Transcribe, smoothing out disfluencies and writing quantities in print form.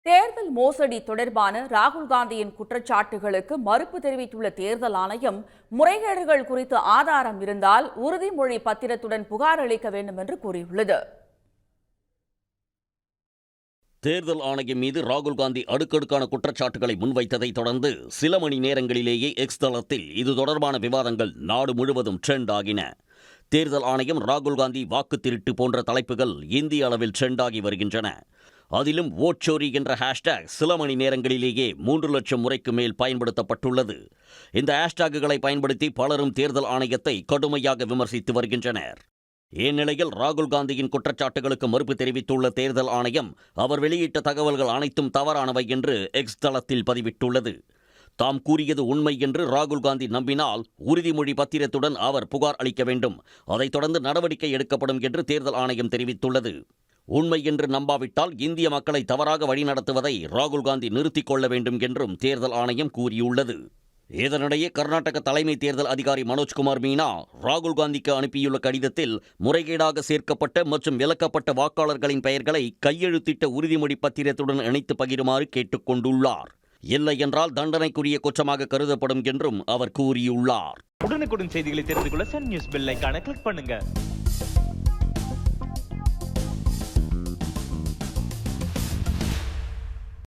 தேர்தல் மோசடி தொடர்பான ராகுல் காந்தியின் குற்றச்சாட்டுகளுக்கு மறுப்பு தெரிவித்துள்ள தேர்தல் ஆணையம், முறைகேடுகள் குறித்து ஆதாரம் இருந்தால் உறுதிமொழி பத்திரத்துடன் புகார் அளிக்க வேண்டும் என்று கூறியுள்ளது. தேர்தல் ஆணையம் மீது ராகுல் காந்தி அடுக்கடுக்கான குற்றச்சாட்டுகளை முன்வைத்ததை தொடர்ந்து சில மணி நேரங்களிலேயே எக்ஸ் தளத்தில் இது தொடர்பான விவாதங்கள் நாடு முழுவதும் ட்ரெண்ட் ஆகின. தேர்தல் ஆணையம் ராகுல் காந்தி வாக்கு திருட்டு போன்ற தலைப்புகள் இந்திய அளவில் ட்ரெண்ட் ஆகி வருகின்றன. அதிலும் ஓட்சோரி என்ற ஹேஷ்டேக் சில மணி நேரங்களிலேயே 3 லட்சம் முறைக்கு மேல் பயன்படுத்தப்பட்டுள்ளது. இந்த ஹேஷ்டேக்குகளை பயன்படுத்தி பலரும் தேர்தல் ஆணையத்தை கடுமையாக விமர்சித்து வருகின்றனர். இந்நிலையில் ராகுல் காந்தியின் குற்றச்சாட்டுகளுக்கு மறுப்பு தெரிவித்துள்ள தேர்தல் ஆணையம், அவர் வெளியிட்ட தகவல்கள் அனைத்தும் தவறானவை என்று எக்ஸ் தளத்தில் பதிவிட்டுள்ளது. தாம் கூறியது உண்மை என்று ராகுல் காந்தி நம்பினால் உறுதிமொழி பத்திரத்துடன் அவர் புகார் அளிக்க வேண்டும். அதைத் தொடர்ந்து நடவடிக்கை எடுக்கப்படும் என்று தேர்தல் ஆணையம் தெரிவித்துள்ளது. உண்மை என்று நம்பாவிட்டால் இந்திய மக்களை தவறாக வழிநடத்துவதை ராகுல் காந்தி நிறுத்திக் கொள்ள வேண்டும் என்றும் தேர்தல் ஆணையம் கூறியுள்ளது. இதனிடையே கர்நாடக தலைமை தேர்தல் அதிகாரி மனோஜ்குமார் மீனா ராகுல் காந்திக்கு அனுப்பியுள்ள கடிதத்தில் முறைகேடாக சேர்க்கப்பட்ட மற்றும் விலக்கப்பட்ட வாக்காளர்களின் பெயர்களை கையெழுத்திட்ட உறுதிமொழி பத்திரத்துடன் இணைத்து பகிருமாறு கேட்டுக் கொண்டுள்ளார். இல்லை என்றால் தண்டனைக்குரிய குற்றமாக கருதப்படும் என்றும் அவர் கூறியுள்ளார். உடனுக்குடன் செய்திகளை தெரிந்து கொள்ள சன் நியூஸ் பெல் ஐகானை கிளிக் பண்ணுங்க.